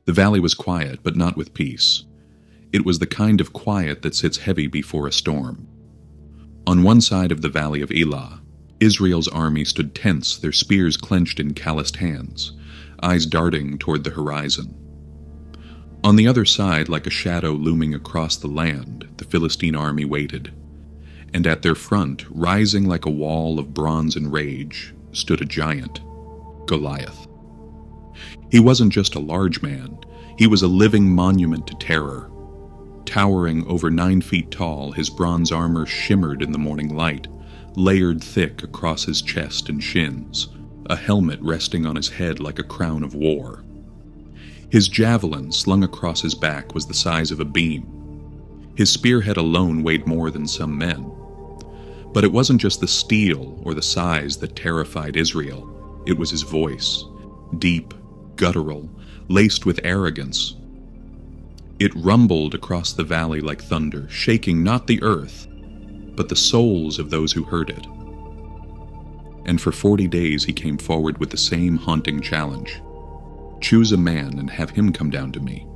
The valley was quiet, but not with peace. It was the kind of quiet that sits heavy before a storm. On one side of the valley of Elah, Israel's army stood tense, their spears clenched in calloused hands, eyes darting toward the horizon. On the other side, like a shadow looming across the land, the Philistine army waited, and at their front, rising like a wall of bronze and rage, stood a giant, Goliath. He wasn't just a large man, he was a living monument to terror. Towering over 9 feet tall, his bronze armor shimmered in the morning light, layered thick across his chest and shins, a helmet resting on his head like a crown of war. His javelin, slung across his back, was the size of a beam. His spearhead alone weighed more than some men. But it wasn't just the steel or the size that terrified Israel. It was his voice, deep, guttural, laced with arrogance. It rumbled across the valley like thunder, shaking not the earth, but the souls of those who heard it. And for 40 days he came forward with the same haunting challenge. Choose a man and have him come down to me.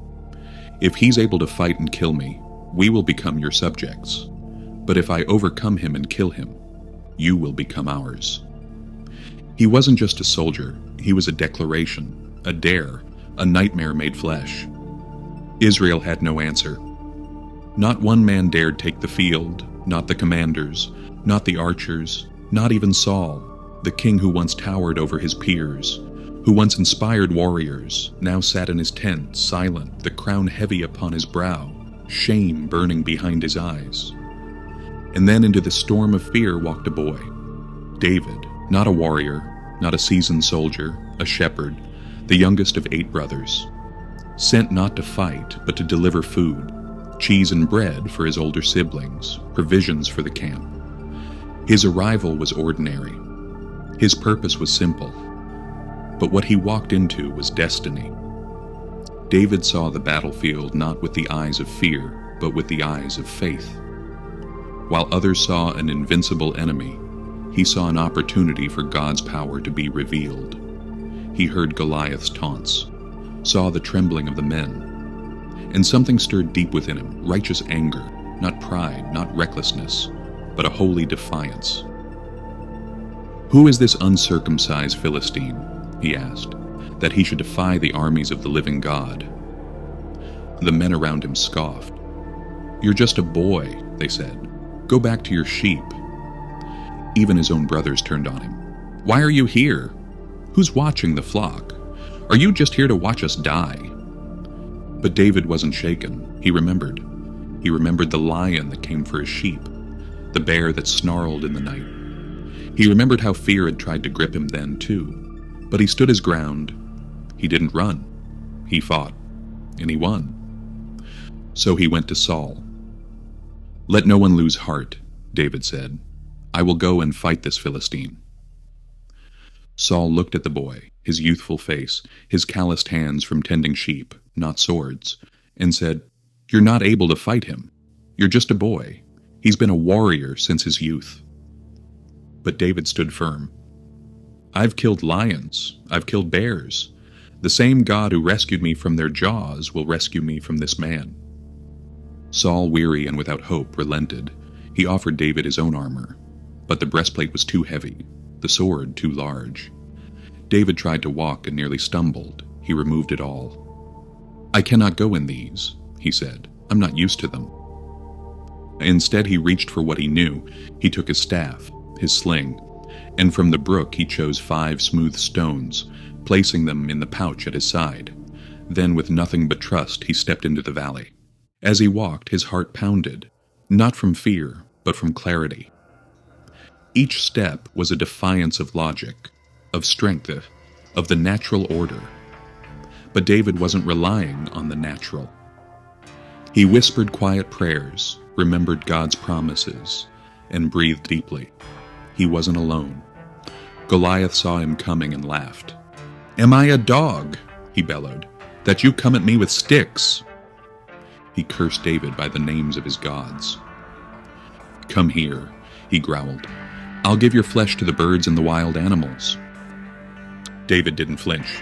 If he's able to fight and kill me, we will become your subjects. But if I overcome him and kill him, you will become ours. He wasn't just a soldier, he was a declaration, a dare, a nightmare made flesh. Israel had no answer. Not one man dared take the field, not the commanders, not the archers, not even Saul, the king who once towered over his peers, who once inspired warriors, now sat in his tent, silent, the crown heavy upon his brow, shame burning behind his eyes. And then into the storm of fear walked a boy, David, not a warrior, not a seasoned soldier, a shepherd, the youngest of 8 brothers, sent not to fight, but to deliver food, cheese and bread for his older siblings, provisions for the camp. His arrival was ordinary. His purpose was simple. But what he walked into was destiny. David saw the battlefield not with the eyes of fear, but with the eyes of faith. While others saw an invincible enemy, he saw an opportunity for God's power to be revealed. He heard Goliath's taunts, saw the trembling of the men, and something stirred deep within him, righteous anger, not pride, not recklessness, but a holy defiance. Who is this uncircumcised Philistine, he asked, that he should defy the armies of the living God? The men around him scoffed. You're just a boy, they said. Go back to your sheep. Even his own brothers turned on him. Why are you here? Who's watching the flock? Are you just here to watch us die? But David wasn't shaken. He remembered. He remembered the lion that came for his sheep, the bear that snarled in the night. He remembered how fear had tried to grip him then, too. But he stood his ground. He didn't run. He fought, and he won. So he went to Saul. Let no one lose heart, David said. I will go and fight this Philistine. Saul looked at the boy, his youthful face, his calloused hands from tending sheep, not swords, and said, You're not able to fight him. You're just a boy. He's been a warrior since his youth. But David stood firm. I've killed lions. I've killed bears. The same God who rescued me from their jaws will rescue me from this man. Saul, weary and without hope, relented. He offered David his own armor, but the breastplate was too heavy, the sword too large. David tried to walk and nearly stumbled. He removed it all. I cannot go in these, he said. I'm not used to them. Instead, he reached for what he knew. He took his staff, his sling, and from the brook he chose 5 smooth stones, placing them in the pouch at his side. Then, with nothing but trust, he stepped into the valley. As he walked, his heart pounded, not from fear, but from clarity. Each step was a defiance of logic, of strength, of the natural order. But David wasn't relying on the natural. He whispered quiet prayers, remembered God's promises, and breathed deeply. He wasn't alone. Goliath saw him coming and laughed. Am I a dog, he bellowed, that you come at me with sticks? He cursed David by the names of his gods. Come here, he growled. I'll give your flesh to the birds and the wild animals. David didn't flinch.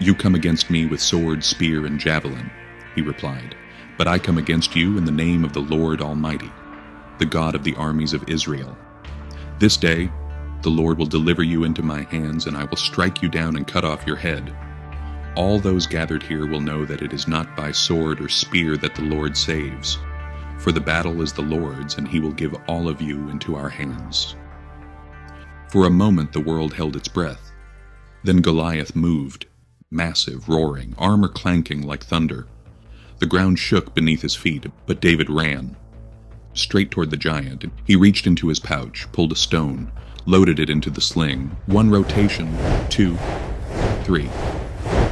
"You come against me with sword, spear, and javelin," he replied, "but I come against you in the name of the Lord Almighty, the God of the armies of Israel. This day the Lord will deliver you into my hands, and I will strike you down and cut off your head. All those gathered here will know that it is not by sword or spear that the Lord saves, for the battle is the Lord's, and he will give all of you into our hands." For a moment the world held its breath. Then Goliath moved, massive, roaring, armor clanking like thunder. The ground shook beneath his feet, but David ran straight toward the giant. He reached into his pouch, pulled a stone, loaded it into the sling. 1 rotation, 2, 3.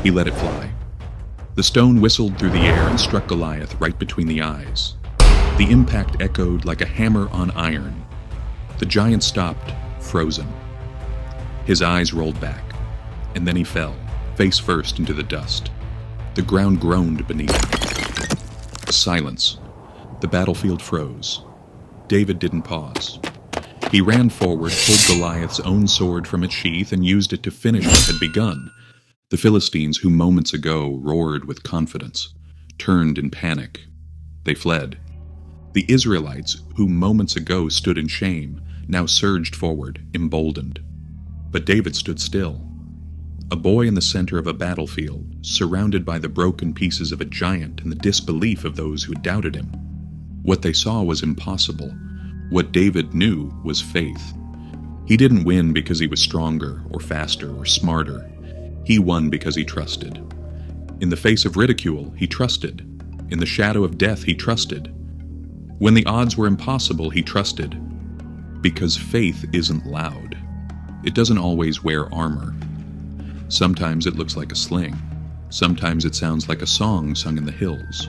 He let it fly. The stone whistled through the air and struck Goliath right between the eyes. The impact echoed like a hammer on iron. The giant stopped, frozen. His eyes rolled back, and then he fell, face first into the dust. The ground groaned beneath him. Silence. The battlefield froze. David didn't pause. He ran forward, pulled Goliath's own sword from its sheath, and used it to finish what had begun. The Philistines, who moments ago roared with confidence, turned in panic. They fled. The Israelites, who moments ago stood in shame, now surged forward, emboldened. But David stood still. A boy in the center of a battlefield, surrounded by the broken pieces of a giant and the disbelief of those who doubted him. What they saw was impossible. What David knew was faith. He didn't win because he was stronger or faster or smarter. He won because he trusted. In the face of ridicule, he trusted. In the shadow of death, he trusted. When the odds were impossible, he trusted. Because faith isn't loud. It doesn't always wear armor. Sometimes it looks like a sling. Sometimes it sounds like a song sung in the hills.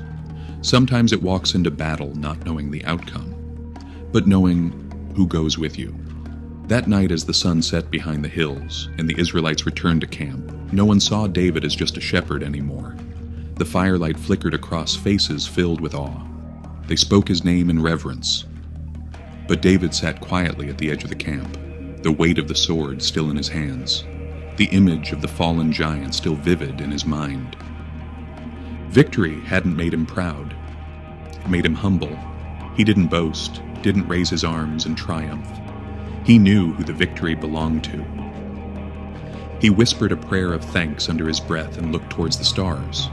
Sometimes it walks into battle not knowing the outcome, but knowing who goes with you. That night, as the sun set behind the hills and the Israelites returned to camp, no one saw David as just a shepherd anymore. The firelight flickered across faces filled with awe. They spoke his name in reverence. But David sat quietly at the edge of the camp, the weight of the sword still in his hands, the image of the fallen giant still vivid in his mind. Victory hadn't made him proud. It made him humble. He didn't boast, didn't raise his arms in triumph. He knew who the victory belonged to. He whispered a prayer of thanks under his breath and looked towards the stars.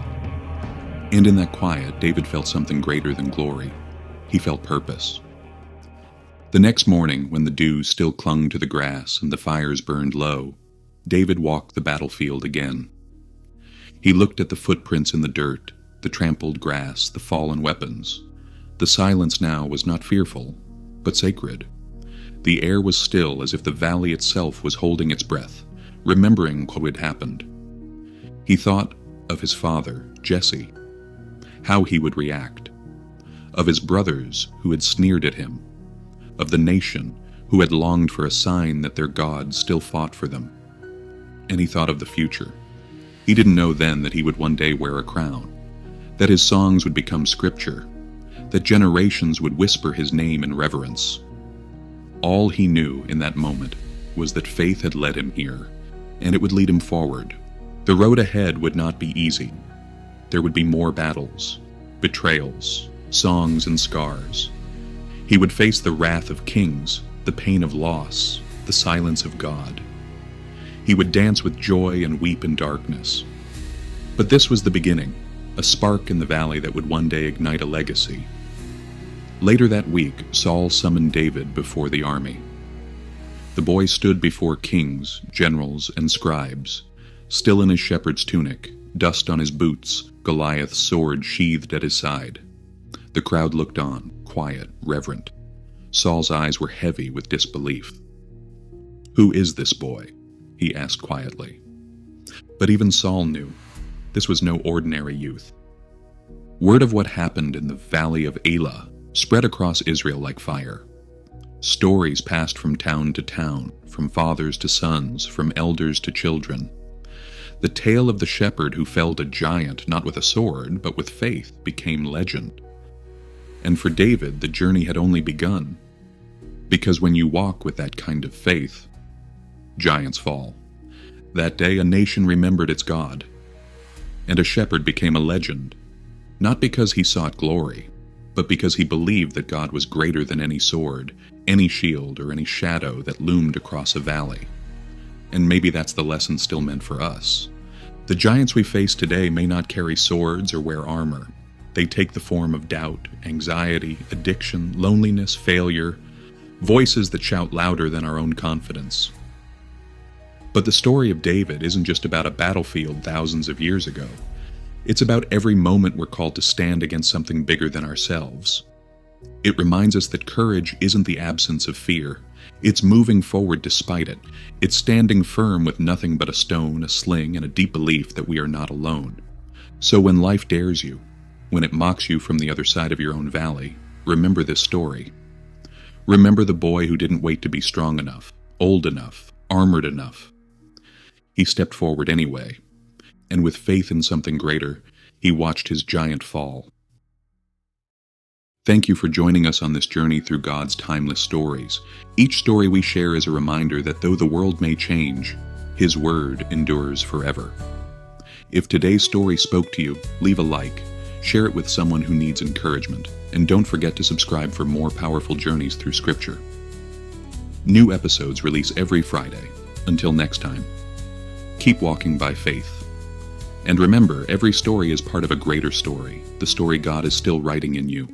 And in that quiet, David felt something greater than glory. He felt purpose. The next morning, when the dew still clung to the grass and the fires burned low, David walked the battlefield again. He looked at the footprints in the dirt, the trampled grass, the fallen weapons. The silence now was not fearful, but sacred. The air was still, as if the valley itself was holding its breath, remembering what had happened. He thought of his father, Jesse, how he would react, of his brothers who had sneered at him, of the nation who had longed for a sign that their God still fought for them. And he thought of the future. He didn't know then that he would one day wear a crown, that his songs would become scripture, that generations would whisper his name in reverence. All he knew in that moment was that faith had led him here, and it would lead him forward. The road ahead would not be easy. There would be more battles, betrayals, songs and scars. He would face the wrath of kings, the pain of loss, the silence of God. He would dance with joy and weep in darkness. But this was the beginning, a spark in the valley that would one day ignite a legacy. Later that week, Saul summoned David before the army. The boy stood before kings, generals, and scribes, still in his shepherd's tunic, dust on his boots, Goliath's sword sheathed at his side. The crowd looked on, quiet, reverent. Saul's eyes were heavy with disbelief. "Who is this boy?" he asked quietly. But even Saul knew this was no ordinary youth. Word of what happened in the valley of Elah spread across Israel like fire. Stories passed from town to town, from fathers to sons, from elders to children. The tale of the shepherd who felled a giant not with a sword, but with faith, became legend. And for David, the journey had only begun. Because when you walk with that kind of faith, giants fall. That day, a nation remembered its God. and a shepherd became a legend, not because he sought glory, but because he believed that God was greater than any sword, any shield, or any shadow that loomed across a valley. And maybe that's the lesson still meant for us. The giants we face today may not carry swords or wear armor. They take the form of doubt, anxiety, addiction, loneliness, failure, voices that shout louder than our own confidence. But the story of David isn't just about a battlefield thousands of years ago. It's about every moment we're called to stand against something bigger than ourselves. It reminds us that courage isn't the absence of fear. It's moving forward despite it. It's standing firm with nothing but a stone, a sling, and a deep belief that we are not alone. So when life dares you, when it mocks you from the other side of your own valley, remember this story. Remember the boy who didn't wait to be strong enough, old enough, armored enough. He stepped forward anyway, and with faith in something greater, he watched his giant fall. Thank you for joining us on this journey through God's timeless stories. Each story we share is a reminder that though the world may change, His word endures forever. If today's story spoke to you, leave a like, share it with someone who needs encouragement, and don't forget to subscribe for more powerful journeys through Scripture. New episodes release every Friday. Until next time, keep walking by faith. And remember, every story is part of a greater story, the story God is still writing in you.